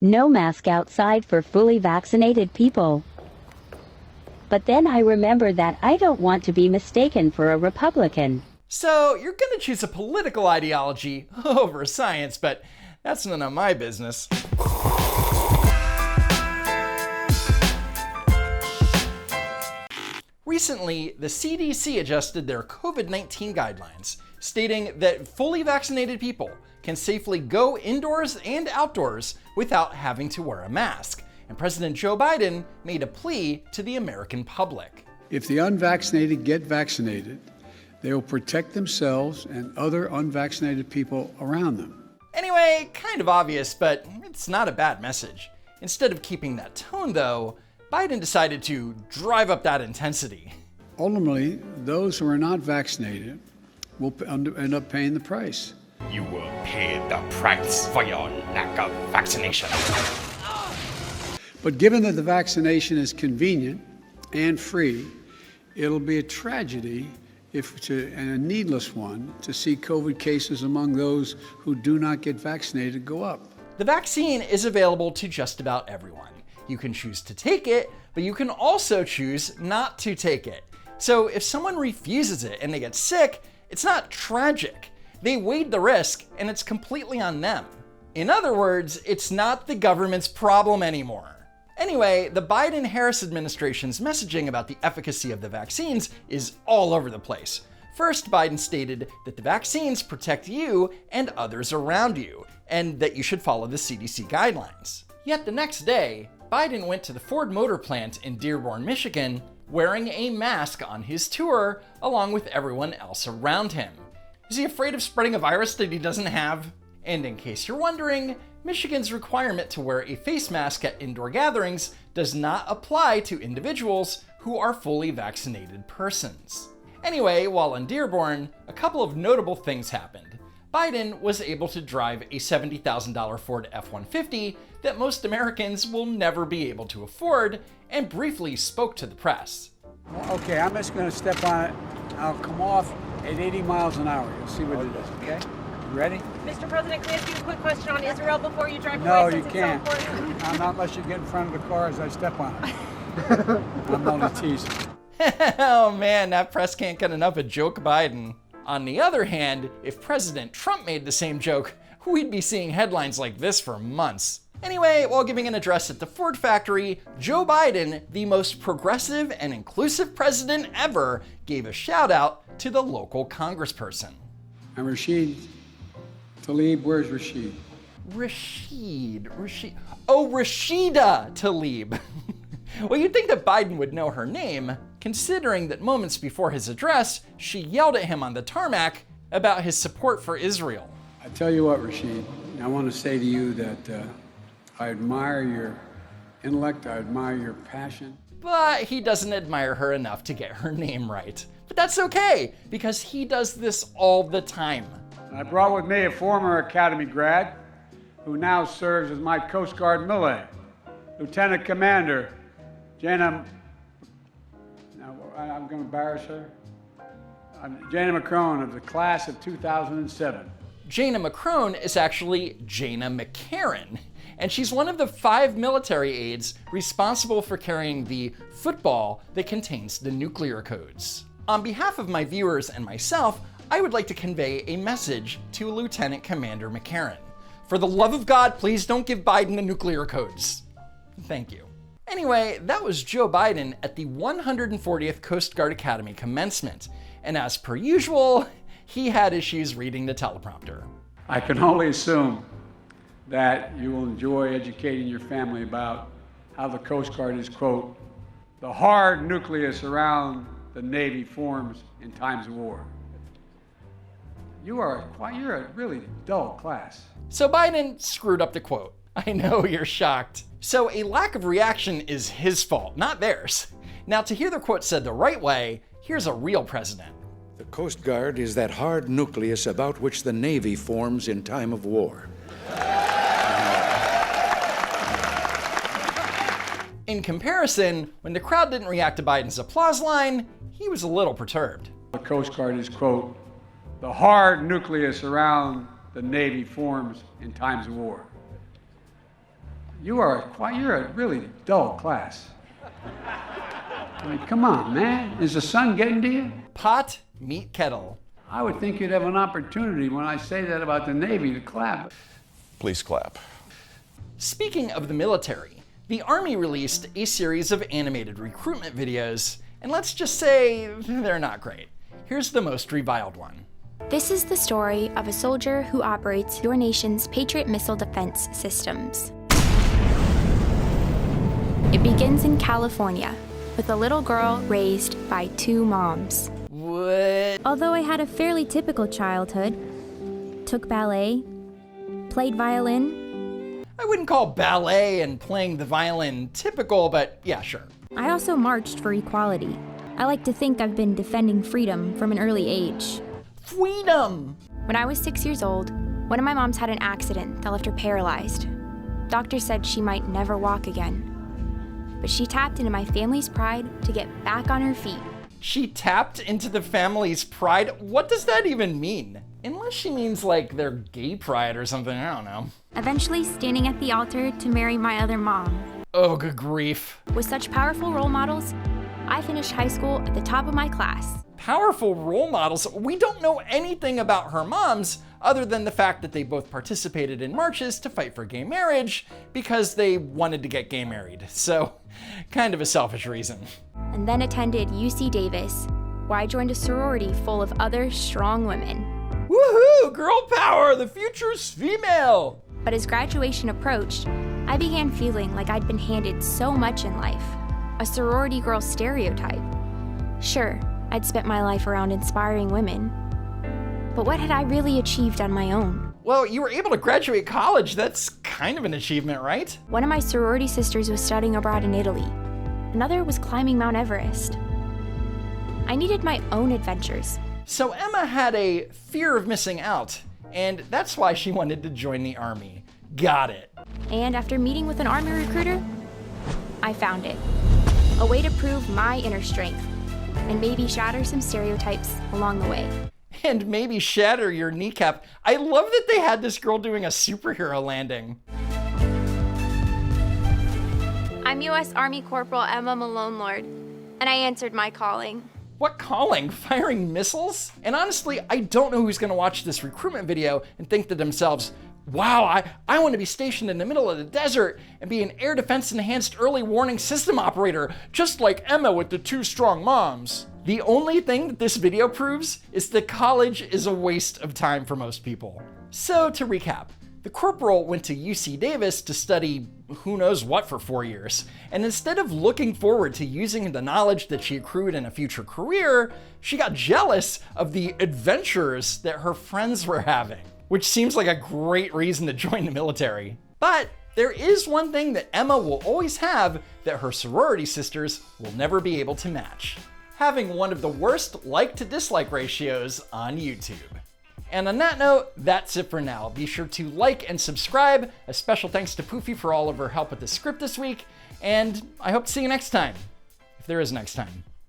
No mask outside for fully vaccinated people. But then I remember that I don't want to be mistaken for a Republican. So you're going to choose a political ideology over science, but that's none of my business. Recently, the CDC adjusted their COVID-19 guidelines, stating that fully vaccinated people can safely go indoors and outdoors without having to wear a mask. And President Joe Biden made a plea to the American public. If the unvaccinated get vaccinated, they will protect themselves and other unvaccinated people around them. Anyway, kind of obvious, but it's not a bad message. Instead of keeping that tone, though, Biden decided to drive up that intensity. Ultimately, those who are not vaccinated will end up paying the price. You will pay the price for your lack of vaccination. But given that the vaccination is convenient and free, it'll be a tragedy and a needless one to see COVID cases among those who do not get vaccinated go up. The vaccine is available to just about everyone. You can choose to take it, but you can also choose not to take it. So if someone refuses it and they get sick, it's not tragic. They weighed the risk and it's completely on them. In other words, it's not the government's problem anymore. Anyway, the Biden-Harris administration's messaging about the efficacy of the vaccines is all over the place. First, Biden stated that the vaccines protect you and others around you, and that you should follow the CDC guidelines. Yet the next day, Biden went to the Ford Motor plant in Dearborn, Michigan, wearing a mask on his tour, along with everyone else around him. Is he afraid of spreading a virus that he doesn't have? And in case you're wondering, Michigan's requirement to wear a face mask at indoor gatherings does not apply to individuals who are fully vaccinated persons. Anyway, while in Dearborn, a couple of notable things happened. Biden was able to drive a $70,000 Ford F-150 that most Americans will never be able to afford, and briefly spoke to the press. Okay, I'm just going to step on it. I'll come off at 80 miles an hour. You'll see what it is, okay? You ready? Mr. President, can I ask you a quick question on Israel before you drive No, away? you can't. Not unless you get in front of the car as I step on it. I'm only teasing. Oh man, that press can't get enough of Joke Biden. On the other hand, if President Trump made the same joke, we'd be seeing headlines like this for months. Anyway, while giving an address at the Ford factory, Joe Biden, the most progressive and inclusive president ever, gave a shout out to the local congressperson. I'm Rashid Tlaib. Where's Rashid? Rashid. Oh, Rashida Tlaib. Well, you'd think that Biden would know her name, considering that moments before his address, she yelled at him on the tarmac about his support for Israel. I tell you what, Rashid, I want to say to you that I admire your intellect, I admire your passion. But he doesn't admire her enough to get her name right. But that's okay, because he does this all the time. I brought with me a former Academy grad who now serves as my Coast Guard Millet, Lieutenant Commander Jana, now I'm going to embarrass her, Jana McCrone of the class of 2007. Jana McCrone is actually Jana McCarran, and she's one of the 5 military aides responsible for carrying the football that contains the nuclear codes. On behalf of my viewers and myself, I would like to convey a message to Lieutenant Commander McCarran. For the love of God, please don't give Biden the nuclear codes. Thank you. Anyway, that was Joe Biden at the 140th Coast Guard Academy commencement, and as per usual, he had issues reading the teleprompter. I can only assume that you will enjoy educating your family about how the Coast Guard is, quote, the hard nucleus around the Navy forms in times of war. You're a really dull class. So Biden screwed up the quote. I know you're shocked. So a lack of reaction is his fault, not theirs. Now, to hear the quote said the right way, here's a real president. The Coast Guard is that hard nucleus about which the Navy forms in time of war. In comparison, when the crowd didn't react to Biden's applause line, he was a little perturbed. The Coast Guard is, quote, the hard nucleus around the Navy forms in times of war. You're a really dull class. I mean, come on, man. Is the sun getting to you? Pot, meet kettle. I would think you'd have an opportunity when I say that about the Navy to clap. Please clap. Speaking of the military, the Army released a series of animated recruitment videos, and let's just say they're not great. Here's the most reviled one. This is the story of a soldier who operates your nation's Patriot missile defense systems. It begins in California with a little girl raised by 2 moms. What? Although I had a fairly typical childhood, took ballet, played violin. I wouldn't call ballet and playing the violin typical, but yeah, sure. I also marched for equality. I like to think I've been defending freedom from an early age. Freedom! When I was 6 years old, one of my moms had an accident that left her paralyzed. Doctors said she might never walk again. But she tapped into my family's pride to get back on her feet. She tapped into the family's pride? What does that even mean? Unless she means like their gay pride or something, I don't know. Eventually standing at the altar to marry my other mom. Oh, good grief. With such powerful role models, I finished high school at the top of my class. Powerful role models? We don't know anything about her moms other than the fact that they both participated in marches to fight for gay marriage because they wanted to get gay married. So, kind of a selfish reason. And then attended UC Davis, where I joined a sorority full of other strong women. Woohoo! Girl power! The future's female! But as graduation approached, I began feeling like I'd been handed so much in life. A sorority girl stereotype. Sure, I'd spent my life around inspiring women, but what had I really achieved on my own? Well, you were able to graduate college. That's kind of an achievement, right? One of my sorority sisters was studying abroad in Italy. Another was climbing Mount Everest. I needed my own adventures. So Emma had a fear of missing out, and that's why she wanted to join the Army. Got it. And after meeting with an Army recruiter, I found it. A way to prove my inner strength, and maybe shatter some stereotypes along the way. And maybe shatter your kneecap. I love that they had this girl doing a superhero landing. I'm U.S. Army Corporal Emma Malone Lord, and I answered my calling. What calling? Firing missiles? And honestly, I don't know who's gonna watch this recruitment video and think to themselves, wow, I want to be stationed in the middle of the desert and be an air defense enhanced early warning system operator, just like Emma with the 2 strong moms. The only thing that this video proves is that college is a waste of time for most people. So to recap, the corporal went to UC Davis to study who knows what for 4 years, and instead of looking forward to using the knowledge that she accrued in a future career, she got jealous of the adventures that her friends were having, which seems like a great reason to join the military. But there is one thing that Emma will always have that her sorority sisters will never be able to match: having one of the worst like to dislike ratios on YouTube. And on that note, that's it for now. Be sure to like and subscribe. A special thanks to Poofy for all of her help with the script this week, and I hope to see you next time, if there is next time.